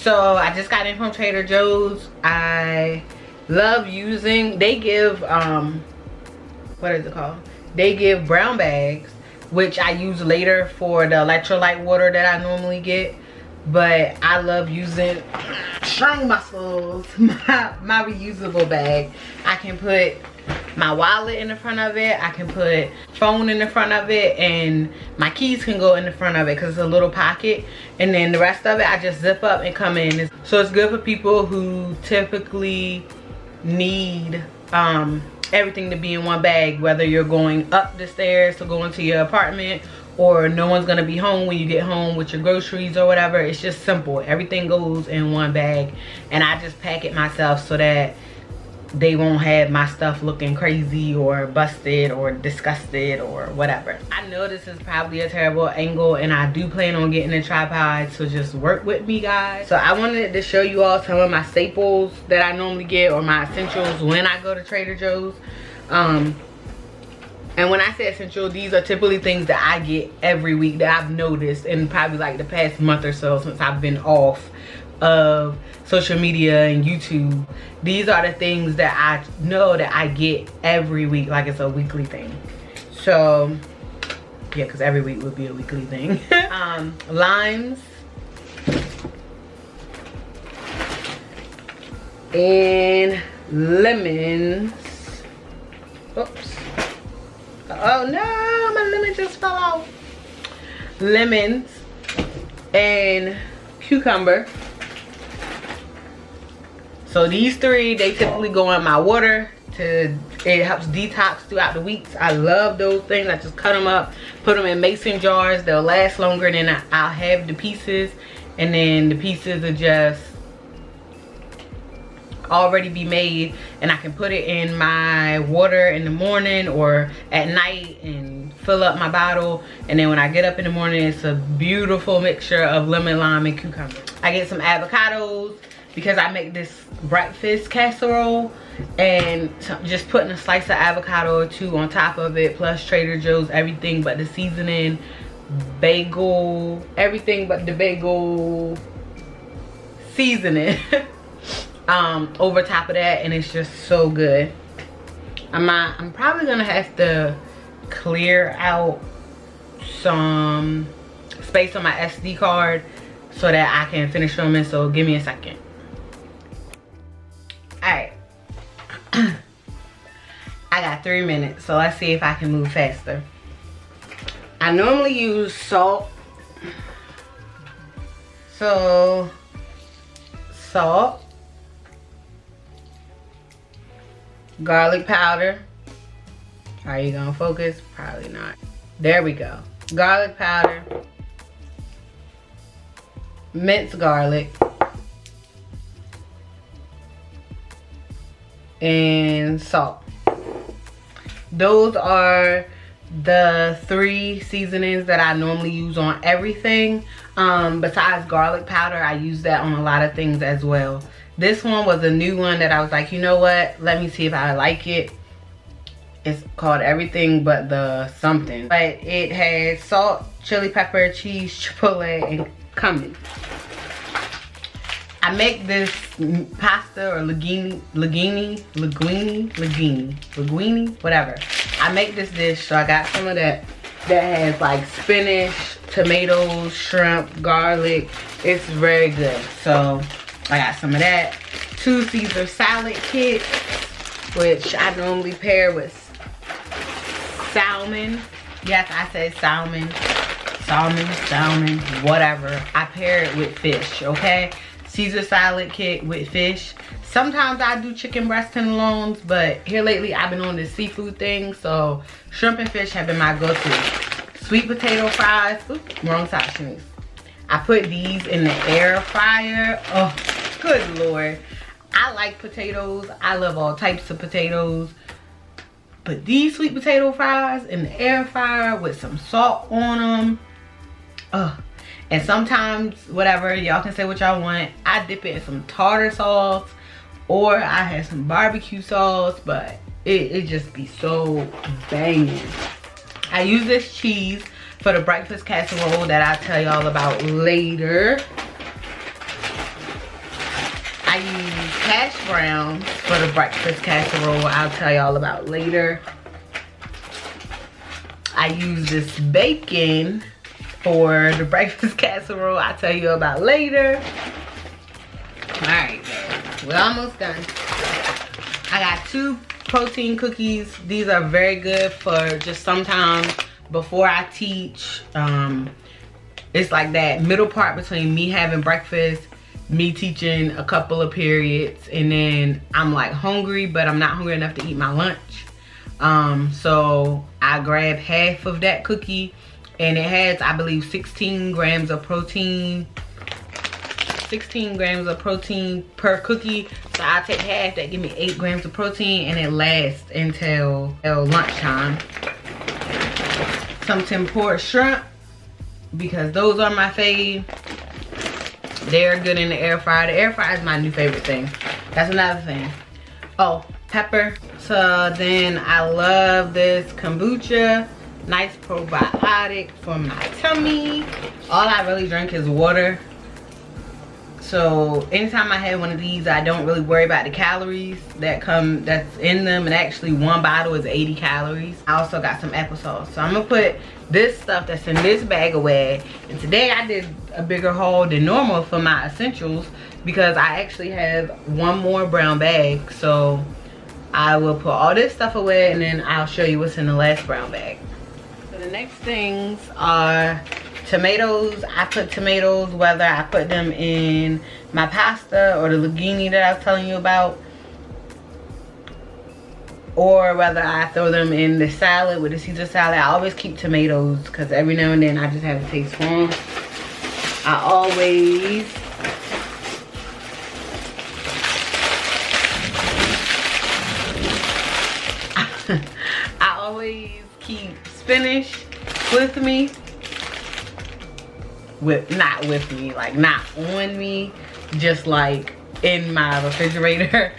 So I just got in from Trader Joe's. I love using, they give what is it called, they give brown bags, which I use later for the electrolyte water that I normally get. But I love using strong muscles, my reusable bag. I can put my wallet in the front of it, I can put phone in the front of it, and my keys can go in the front of it because it's a little pocket, and then the rest of it I just zip up and come in. So it's good for people who typically need everything to be in one bag, whether you're going up the stairs to go into your apartment, or no one's gonna be home when you get home with your groceries or whatever. It's just simple. Everything goes in one bag, and I just pack it myself so that they won't have my stuff looking crazy or busted or disgusted or whatever. I know this is probably a terrible angle, and I do plan on getting a tripod, so just work with me, guys. So I wanted to show you all some of my staples that I normally get, or my essentials when I go to Trader Joe's. And when I say essential, these are typically things that I get every week that I've noticed in probably like the past month or so, since I've been off of social media and YouTube. These are the things that I know that I get every week, like it's a weekly thing. So yeah, because every week would be a weekly thing. Limes and lemons. Oops. Oh no, my lemon just fell out. Lemons and cucumber. So these three, they typically go in my water. It helps detox throughout the weeks. I love those things. I just cut them up, put them in mason jars. They'll last longer, and then I'll have the pieces, and then the pieces are just already be made, and I can put it in my water in the morning or at night and fill up my bottle, and then when I get up in the morning, it's a beautiful mixture of lemon, lime, and cucumber. I get some avocados because I make this breakfast casserole, and just putting a slice of avocado or two on top of it, plus Trader Joe's everything but the seasoning, bagel, everything but the bagel seasoning over top of that, and it's just so good. I'm probably gonna have to clear out some space on my SD card so that I can finish filming, so give me a second. Alright. I got 3 minutes, so let's see if I can move faster. I normally use salt. So, salt, garlic powder. Are you gonna focus? Probably not. There we go. Garlic powder, minced garlic, and salt. Those are the 3 seasonings that I normally use on everything. Besides garlic powder, I use that on a lot of things as well. This one was a new one that I was like, you know what, let me see if I like it. It's called everything but the something, but it has salt, chili pepper, cheese, chipotle, and cumin. I make this pasta or linguine, whatever. I make this dish, so I got some of that has like spinach, tomatoes, shrimp, garlic. It's very good. So I got some of that. 2 Caesar salad kits, which I normally pair with salmon. Yes, I said salmon, whatever. I pair it with fish, okay? Caesar salad kit with fish. Sometimes I do chicken breast tenderloins, but here lately I've been on this seafood thing, so shrimp and fish have been my go-to. Sweet potato fries. Oops, wrong side, Shaniece. I put these in the air fryer. Oh, good Lord. I like potatoes. I love all types of potatoes. But these sweet potato fries in the air fryer with some salt on them. Ugh. And sometimes, whatever, y'all can say what y'all want, I dip it in some tartar sauce, or I have some barbecue sauce, but it just be so banging. I use this cheese for the breakfast casserole that I'll tell y'all about later. I use hash browns for the breakfast casserole. I'll tell y'all about later. I use this bacon for the breakfast casserole. I'll tell you about later. Alright, we're almost done. I got 2 protein cookies. These are very good for just sometimes before I teach. It's like that middle part between me having breakfast, me teaching a couple of periods, and then I'm like hungry, but I'm not hungry enough to eat my lunch. So I grab half of that cookie, and it has, I believe, 16 grams of protein. 16 grams of protein per cookie. So I take half, that give me 8 grams of protein, and it lasts until lunchtime. Some tempura shrimp, because those are my fave. They're good in the air fryer. The air fryer is my new favorite thing. That's another thing. Oh, pepper. So then I love this kombucha. Nice probiotic for my tummy. All I really drink is water. So anytime I have one of these, I don't really worry about the calories that's in them. And actually one bottle is 80 calories. I also got some applesauce. So I'm gonna put this stuff that's in this bag away. And today I did a bigger haul than normal for my essentials because I actually have one more brown bag. So I will put all this stuff away and then I'll show you what's in the last brown bag. So the next things are tomatoes. I put tomatoes, whether I put them in my pasta or the linguine that I was telling you about, or whether I throw them in the salad with the Caesar salad. I always keep tomatoes because every now and then I just have a taste for them. I always keep spinach with me. Not with me, like not on me, just like in my refrigerator.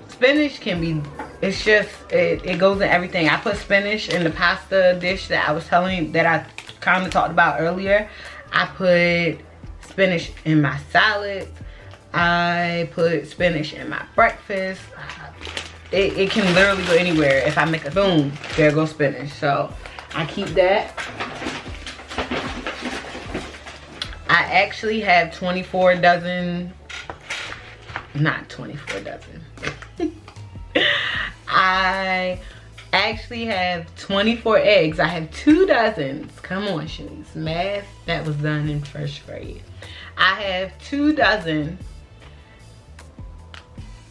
Spinach can be, it's just, it goes in everything. I put spinach in the pasta dish that I was telling you, that I kind of talked about earlier. I put spinach in my salads. I put spinach in my breakfast. It can literally go anywhere. If I make a boom, there goes spinach. So I keep that. I actually have 24 dozen, not 24 dozen. I actually have 24 eggs. I have 2 dozens. Come on, Shaniece. Math that was done in 1st grade. I have 2 dozen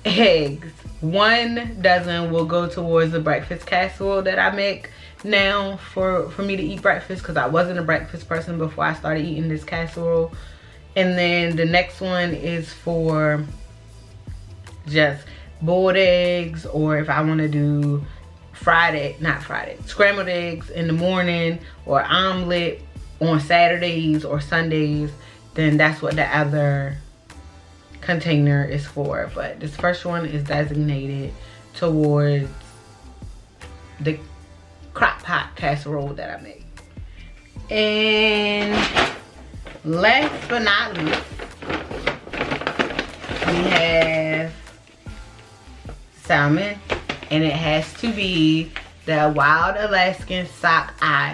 eggs. 1 dozen will go towards the breakfast casserole that I make now for me to eat breakfast, because I wasn't a breakfast person before I started eating this casserole. And then the next one is for just boiled eggs, or if I want to do scrambled eggs in the morning, or omelet on Saturdays or Sundays, then that's what the other container is for. But this first one is designated towards the crock pot casserole that I make. And last but not least, we have salmon, and it has to be the wild Alaskan sockeye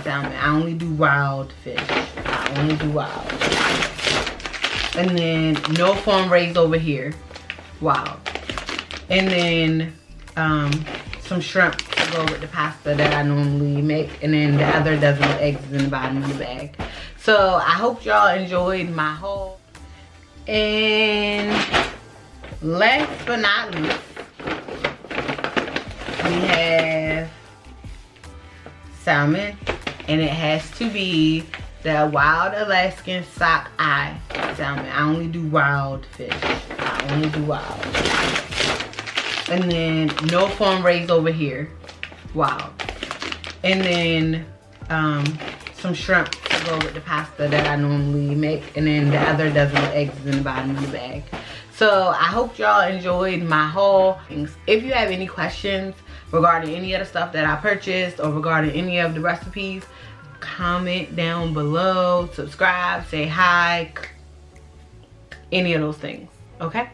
salmon. I only do wild fish. I only do wild. And then no farm raised over here. Wild. And then some shrimp to go with the pasta that I normally make. And then the other dozen of eggs is in the bottom of the bag. So I hope y'all enjoyed my haul. And last but not least, we have salmon, and it has to be the wild Alaskan sockeye salmon. I only do wild fish. I only do wild. And then no farm raised over here. Wild. And then some shrimp to go with the pasta that I normally make. And then the other dozen of eggs is in the bottom of the bag. So I hope y'all enjoyed my haul. If you have any questions regarding any of the stuff that I purchased, or regarding any of the recipes, comment down below, subscribe, say hi, any of those things, okay?